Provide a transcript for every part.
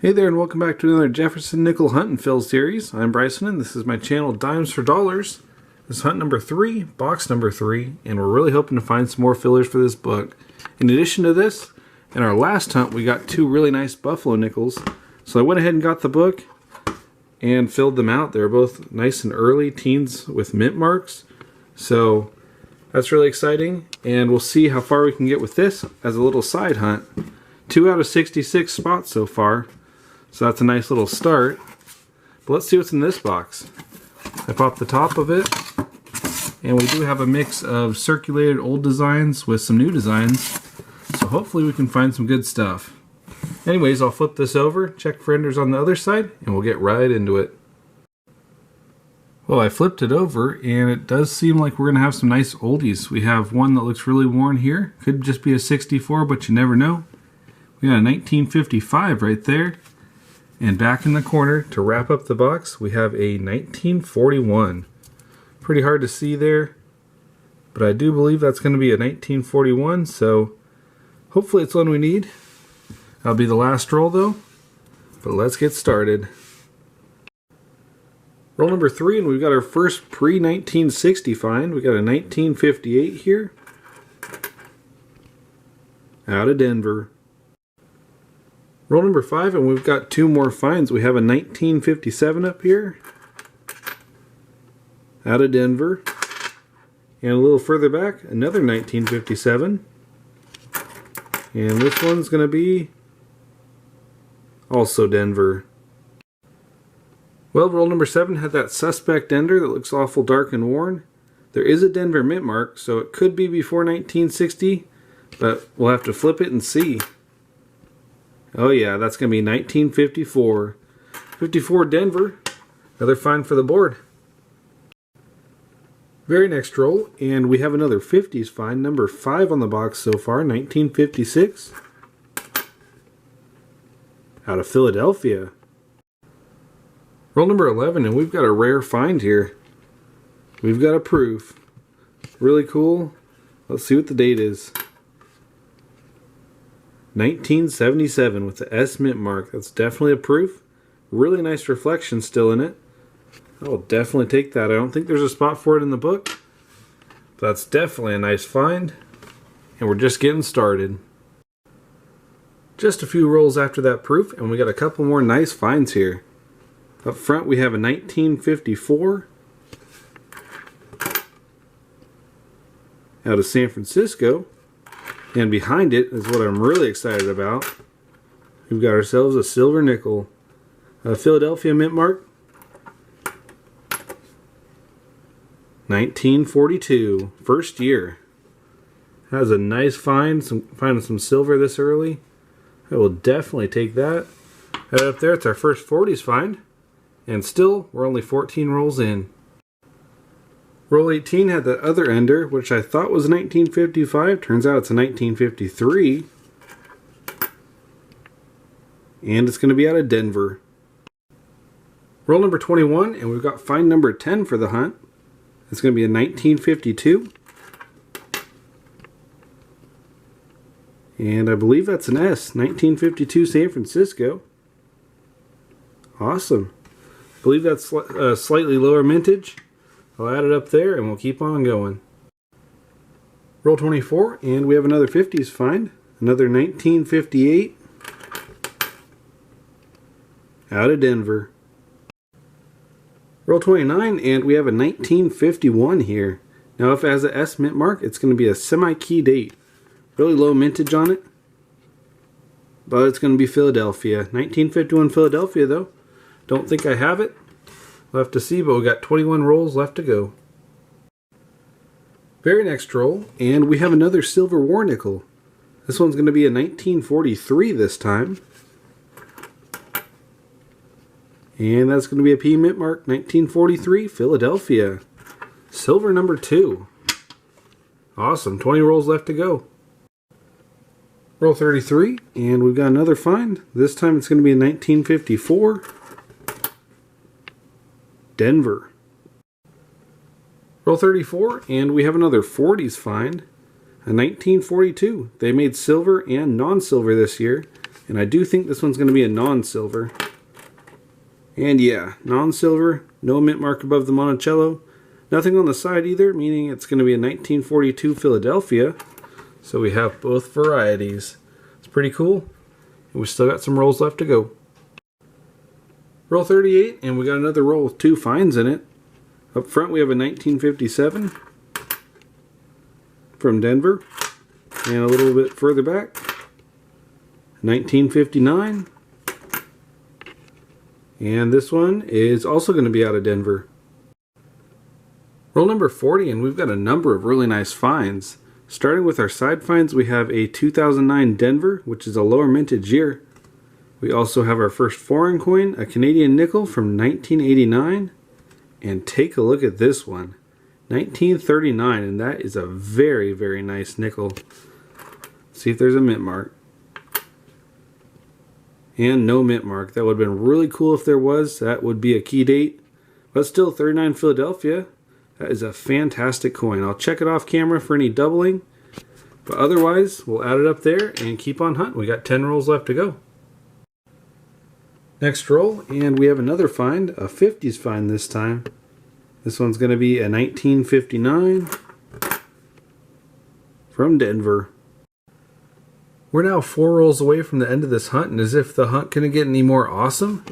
Hey there, and welcome back to another Jefferson Nickel Hunt and Fill series. I'm Bryson, and this is my channel Dimes for Dollars. This is hunt number 3, box number 3, and we're really hoping to find some more fillers for this book. In addition to this, in our last hunt we got 2 really nice buffalo nickels, so I went ahead and got the book and filled them out. They're both nice and early teens with mint marks, so that's really exciting, and we'll see how far we can get with this as a little side hunt. 2 out of 66 spots so far. So that's a nice little start. But let's see what's in this box. I popped the top of it, and we do have a mix of circulated old designs with some new designs. So hopefully we can find some good stuff. Anyways, I'll flip this over, check for enders on the other side, and we'll get right into it. Well, I flipped it over, and it does seem like we're going to have some nice oldies. We have one that looks really worn here. Could just be a 64, but you never know. We got a 1955 right there. And back in the corner, to wrap up the box, we have a 1941. Pretty hard to see there, but I do believe that's going to be a 1941, so hopefully it's one we need. That'll be the last roll though, but let's get started. Roll number 3, and we've got our first pre-1960 find. We got a 1958 here, out of Denver. Roll number 5, and we've got 2 more finds. We have a 1957 up here, out of Denver, and a little further back, another 1957, and this one's going to be also Denver. Well, roll number 7 had that suspect ender that looks awful dark and worn. There is a Denver mint mark, so it could be before 1960, but we'll have to flip it and see. Oh yeah, that's going to be 1954. 54 Denver. Another find for the board. Very next roll, and we have another 50s find. Number 5 on the box so far, 1956. Out of Philadelphia. Roll number 11, and we've got a rare find here. We've got a proof. Really cool. Let's see what the date is. 1977 with the S mint mark. That's definitely a proof. Really nice reflection still in it. I'll definitely take that. I don't think there's a spot for it in the book, but that's definitely a nice find, and we're just getting started. Just a few rolls after that proof, and we got a couple more nice finds here. Up front we have a 1954 out of San Francisco. And behind it is what I'm really excited about. We've got ourselves a silver nickel. A Philadelphia mint mark. 1942. First year. That was a nice find. Finding some silver this early. I will definitely take that. Right up there, it's our first 40s find. And still, we're only 14 rolls in. Roll 18 had that other ender, which I thought was 1955. Turns out it's a 1953. And it's going to be out of Denver. Roll number 21, and we've got find number 10 for the hunt. It's going to be a 1952. And I believe that's an S, 1952 San Francisco. Awesome. I believe that's slightly lower mintage. I'll add it up there and we'll keep on going. Roll 24, and we have another 50s find. Another 1958 out of Denver. Roll 29, and we have a 1951 here. Now if it has a S mint mark, it's going to be a semi-key date. Really low mintage on it, but it's going to be Philadelphia. 1951 Philadelphia though. Don't think I have it. We'll have to see, but we got 21 rolls left to go. Very next roll, and we have another silver war nickel. This one's going to be a 1943 this time. And that's going to be a P mint mark, 1943, Philadelphia. Silver number 2. Awesome, 20 rolls left to go. Roll 33, and we've got another find. This time it's going to be a 1954. Denver. Roll 34, and we have another 40s find, a 1942. They made silver and non-silver this year, And I do think this one's going to be a non-silver. And yeah, non-silver, no mint mark above the Monticello. Nothing on the side either, meaning it's going to be a 1942 Philadelphia. So we have both varieties. It's pretty cool. And we still got some rolls left to go. Roll 38, and we got another roll with 2 finds in it. Up front we have a 1957 from Denver. And a little bit further back, 1959. And this one is also going to be out of Denver. Roll number 40, and we've got a number of really nice finds. Starting with our side finds, we have a 2009 Denver, which is a lower mintage year. We also have our first foreign coin, a Canadian nickel from 1989. And take a look at this one, 1939, and that is a very, very nice nickel. See if there's a mint mark. And no mint mark. That would have been really cool if there was. That would be a key date. But still, 39 Philadelphia. That is a fantastic coin. I'll check it off camera for any doubling. But otherwise, we'll add it up there and keep on hunting. We got 10 rolls left to go. Next roll, and we have another find, a 50s find this time. This one's going to be a 1959 from Denver. We're now 4 rolls away from the end of this hunt, and as if the hunt couldn't get any more awesome,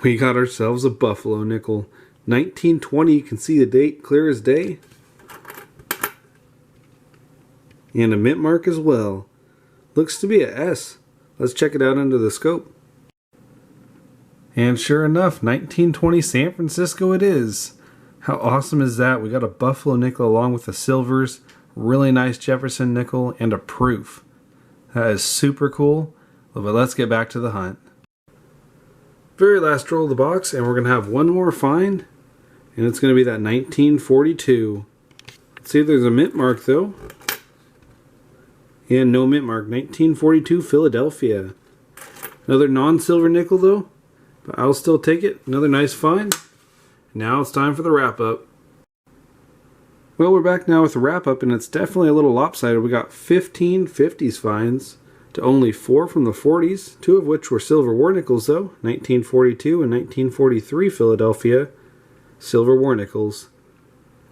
we got ourselves a Buffalo nickel. 1920, you can see the date clear as day. And a mint mark as well. Looks to be a S. Let's check it out under the scope. And sure enough, 1920 San Francisco it is. How awesome is that? We got a Buffalo nickel along with the silvers, really nice Jefferson nickel, and a proof. That is super cool, but let's get back to the hunt. Very last roll of the box, and we're going to have one more find, and it's going to be that 1942. Let's see if there's a mint mark though. And no mint mark, 1942 Philadelphia. Another non-silver nickel though, but I'll still take it. Another nice find. Now it's time for the wrap-up. Well, we're back now with the wrap-up, and it's definitely a little lopsided. We got 15 50s finds to only 4 from the 40s, 2 of which were silver war nickels though, 1942 and 1943 Philadelphia silver war nickels.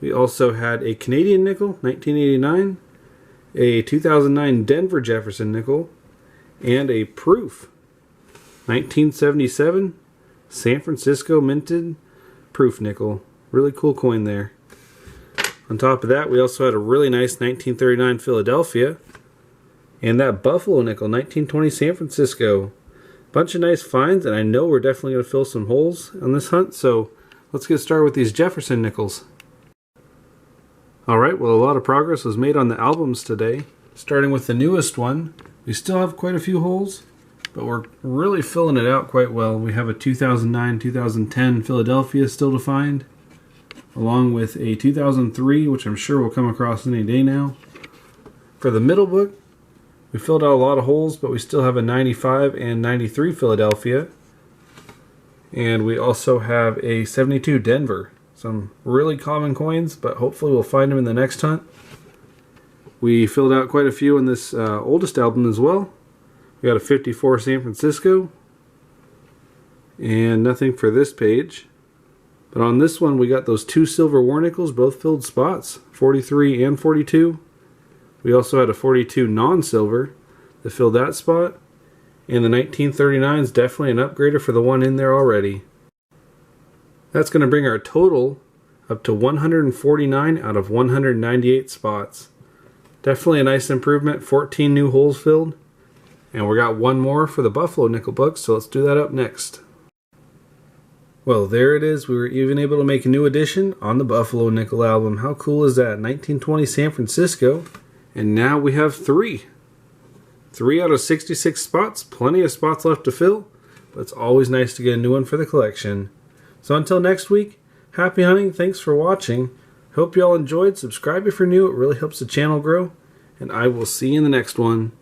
We also had a Canadian nickel, 1989, a 2009 Denver Jefferson nickel, and a proof, 1977 San Francisco minted proof nickel. Really cool coin there. On top of that, we also had a really nice 1939 Philadelphia and that Buffalo nickel, 1920 San Francisco. Bunch of nice finds, and I know we're definitely going to fill some holes on this hunt, so let's get started with these Jefferson nickels. Alright, well, a lot of progress was made on the albums today. Starting with the newest one, we still have quite a few holes, but we're really filling it out quite well. We have a 2009-2010 Philadelphia still to find, along with a 2003, which I'm sure we'll come across any day now. For the middle book, we filled out a lot of holes, but we still have a 95 and 93 Philadelphia. And we also have a 72 Denver. Some really common coins, but hopefully we'll find them in the next hunt. We filled out quite a few in this oldest album as well. We got a 54 San Francisco. And nothing for this page. But on this one, we got those 2 silver war nickels, both filled spots, 43 and 42. We also had a 42 non-silver that filled that spot. And the 1939 is definitely an upgrader for the one in there already. That's going to bring our total up to 149 out of 198 spots. Definitely a nice improvement, 14 new holes filled. And we got one more for the Buffalo nickel book, so let's do that up next. Well, there it is. We were even able to make a new addition on the Buffalo nickel album. How cool is that? 1920 San Francisco. And now we have 3. 3 out of 66 spots. Plenty of spots left to fill. But it's always nice to get a new one for the collection. So until next week, happy hunting. Thanks for watching. Hope you all enjoyed. Subscribe if you're new. It really helps the channel grow. And I will see you in the next one.